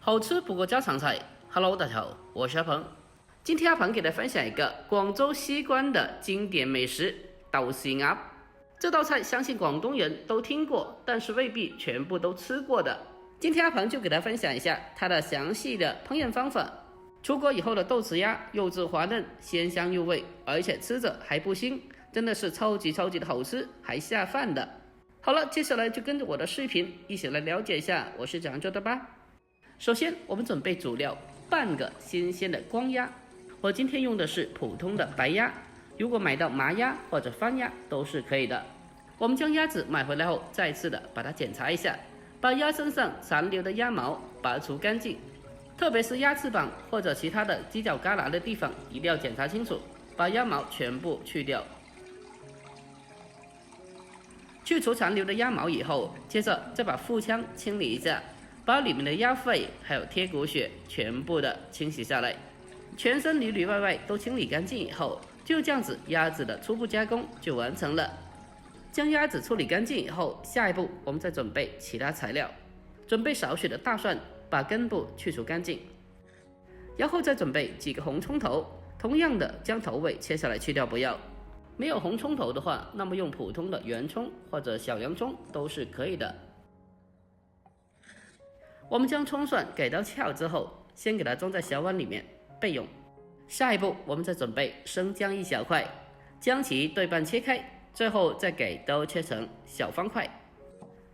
好吃不过家常菜。Hello， 大家好，我是阿鹏。今天阿鹏给大家分享一个广州西关的经典美食豆豉鸭。这道菜相信广东人都听过，但是未必全部都吃过的。今天阿鹏就给大家分享一下它的详细的烹饪方法。出锅以后的豆豉鸭肉质滑嫩，鲜香入味，而且吃着还不腥，真的是超级的好吃，还下饭的。好了，接下来就跟着我的视频一起来了解一下我是怎样做的吧。首先我们准备主料半个新鲜的光鸭，我今天用的是普通的白鸭，如果买到麻鸭或者番鸭都是可以的。我们将鸭子买回来后，再次的把它检查一下，把鸭身上残留的鸭毛拔除干净，特别是鸭翅膀或者其他的犄角旮旯的地方一定要检查清楚，把鸭毛全部去掉。去除残留的鸭毛以后，接着再把腹腔清理一下，把里面的鸭肺还有贴骨血全部的清洗下来，全身里里外外都清理干净以后，就这样子鸭子的初步加工就完成了。将鸭子处理干净以后，下一步我们再准备其他材料，准备少许的大蒜，把根部去除干净，然后再准备几个红葱头，同样的将头尾切下来去掉不要。没有红葱头的话，那么用普通的圆葱或者小洋葱都是可以的。我们将葱蒜给到壳之后，先给它装在小碗里面备用。下一步我们再准备生姜一小块，将其对半切开，最后再给刀切成小方块。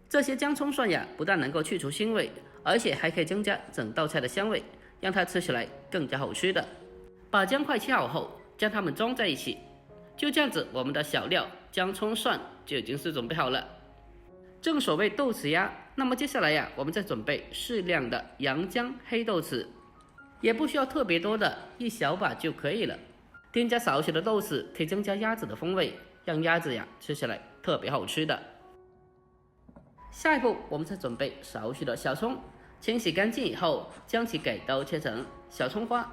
这些姜葱蒜呀，不但能够去除腥味，而且还可以增加整道菜的香味，让它吃起来更加好吃的。把姜块切好后，将它们装在一起。就这样子，我们的小料姜葱蒜就已经是准备好了。正所谓豆豉鸭，那么接下来呀，我们再准备适量的洋姜、黑豆豉，也不需要特别多的，一小把就可以了。添加少许的豆豉，可以增加鸭子的风味，让鸭子呀吃起来特别好吃的。下一步，我们再准备少许的小葱，清洗干净以后，将其给刀切成小葱花。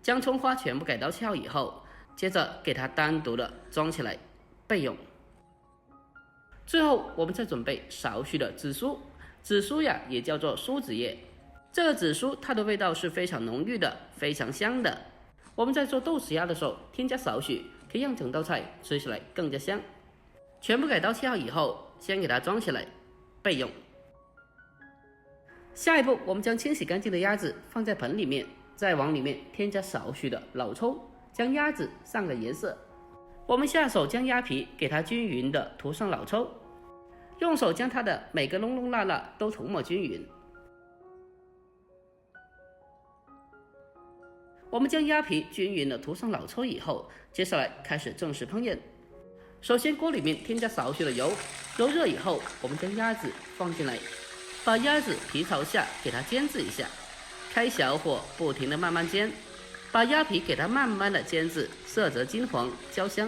将葱花全部给到壳以后，接着给它单独的装起来备用。最后我们再准备少许的紫苏，紫苏呀也叫做苏子叶，这个紫苏它的味道是非常浓郁的，非常香的。我们在做豆豉鸭的时候添加少许，可以让整道菜吃起来更加香。全部给到壳以后，先给它装起来备用。下一步我们将清洗干净的鸭子放在盆里面，再往里面添加少许的老抽，将鸭子上个颜色。我们下手将鸭皮给它均匀的涂上老抽，用手将它的每个窿窿罅罅都涂抹均匀。我们将鸭皮均匀的涂上老抽以后，接下来开始正式烹饪。首先锅里面添加少许的油，油热以后，我们将鸭子放进来，把鸭子皮朝下给它煎制一下。开小火不停的慢慢煎，把鸭皮给它慢慢的煎至色泽金黄焦香。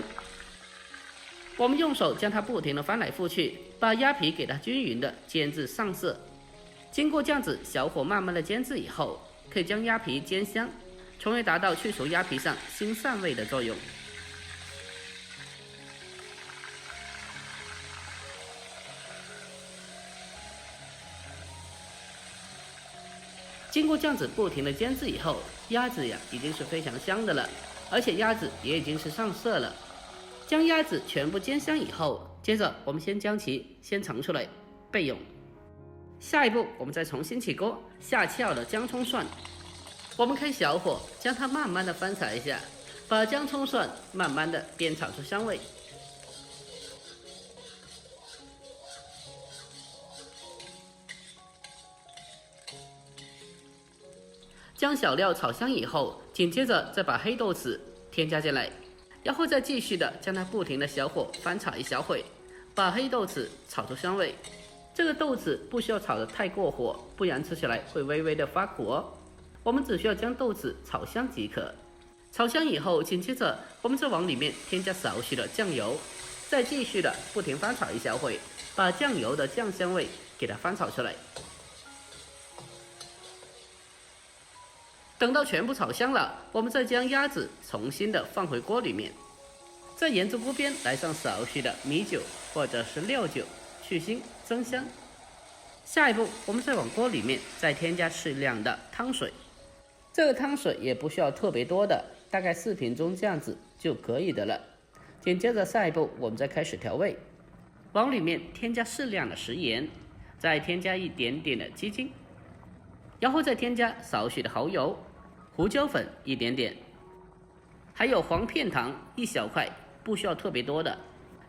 我们用手将它不停的翻来覆去，把鸭皮给它均匀的煎至上色。经过这样子小火慢慢的煎制以后，可以将鸭皮煎香，从而达到去除鸭皮上腥膻味的作用。经过这样子不停的煎制以后，鸭子呀已经是非常香的了，而且鸭子也已经是上色了。将鸭子全部煎香以后，接着我们先将其先盛出来备用。下一步我们再重新起锅，下壳的姜葱蒜，我们开小火将它慢慢的翻炒一下，把姜葱蒜慢慢的煸炒出香味。将小料炒香以后，紧接着再把黑豆豉添加进来，然后再继续的将它不停的小火翻炒一小会，把黑豆豉炒出香味。这个豆豉不需要炒得太过火，不然吃起来会微微的发苦哦。我们只需要将豆豉炒香即可。炒香以后，紧接着我们再往里面添加少许的酱油，再继续的不停翻炒一小会，把酱油的酱香味给它翻炒出来。等到全部炒香了，我们再将鸭子重新的放回锅里面，在盐猪锅边来上少许的米酒或者是料酒，去腥增香。下一步，我们再往锅里面再添加适量的汤水，这个汤水也不需要特别多的，大概4瓶中这样子就可以的了。紧接着下一步，我们再开始调味，往里面添加适量的食盐，再添加一点点的鸡精，然后再添加少许的蚝油、胡椒粉一点点，还有黄片糖1小块，不需要特别多的。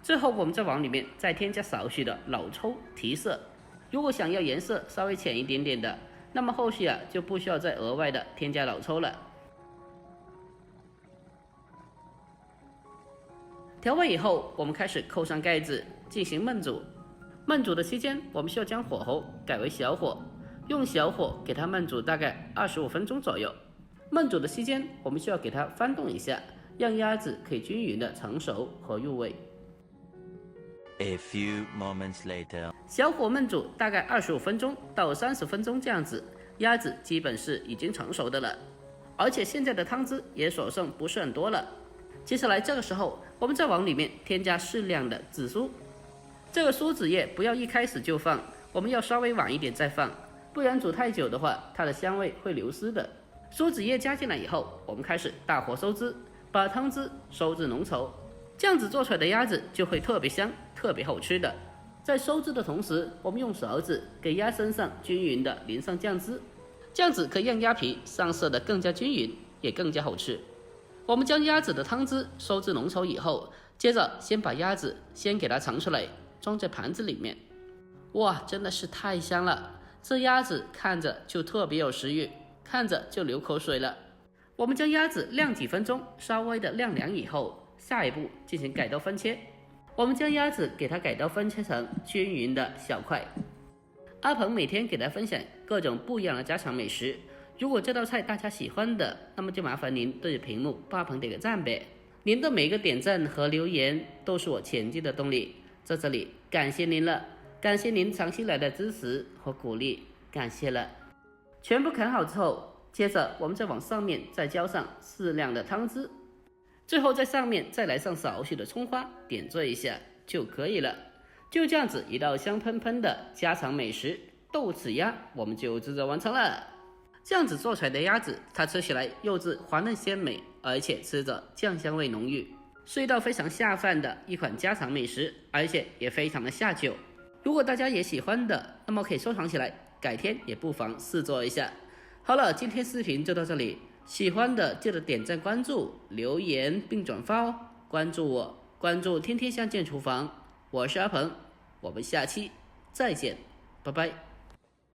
最后我们再往里面再添加少许的老抽提色，如果想要颜色稍微浅一点点的，那么后续就不需要再额外的添加老抽了。调味以后，我们开始扣上盖子进行焖煮。焖煮的期间，我们需要将火候改为小火，用小火给它焖煮大概25分钟左右。焖煮的期间，我们需要给它翻动一下，让鸭子可以均匀的成熟和入味。A few moments later， 小火焖煮大概25分钟到30分钟这样子，鸭子基本是已经成熟的了，而且现在的汤汁也所剩不是很多了。接下来这个时候，我们再往里面添加适量的紫苏。这个苏子叶不要一开始就放，我们要稍微晚一点再放，不然煮太久的话，它的香味会流失的。苏子叶加进来以后，我们开始大火收汁，把汤汁收至浓稠，这样子做出来的鸭子就会特别香，特别好吃的。在收汁的同时，我们用勺子给鸭身上均匀的淋上酱汁，这样子可以让鸭皮上色的更加均匀，也更加好吃。我们将鸭子的汤汁收至浓稠以后，接着先把鸭子先给它盛出来，装在盘子里面。哇，真的是太香了！这鸭子看着就特别有食欲，看着就流口水了。我们将鸭子晾几分钟，稍微的晾凉以后，下一步进行改刀分切。我们将鸭子给它改刀分切成均匀的小块。阿鹏每天给大家分享各种不一样的家常美食，如果这道菜大家喜欢的，那么就麻烦您对着屏幕帮阿鹏点个赞呗。您的每一个点赞和留言都是我前进的动力，在这里感谢您了，感谢您长期来的支持和鼓励，感谢了。全部啃好之后，接着我们再往上面再浇上适量的汤汁，最后在上面再来上少许的葱花，点缀一下就可以了。就这样子一道香喷喷的家常美食豆豉鸭，我们就制作完成了。这样子做出来的鸭子，它吃起来肉质滑嫩鲜美，而且吃着酱香味浓郁，是一道非常下饭的一款家常美食，而且也非常的下酒。如果大家也喜欢的，那么可以收藏起来，改天也不妨试做一下。好了，今天视频就到这里，喜欢的记得点赞、关注、留言并转发哦。关注我，关注天天相见厨房，我是阿鹏，我们下期再见，拜拜。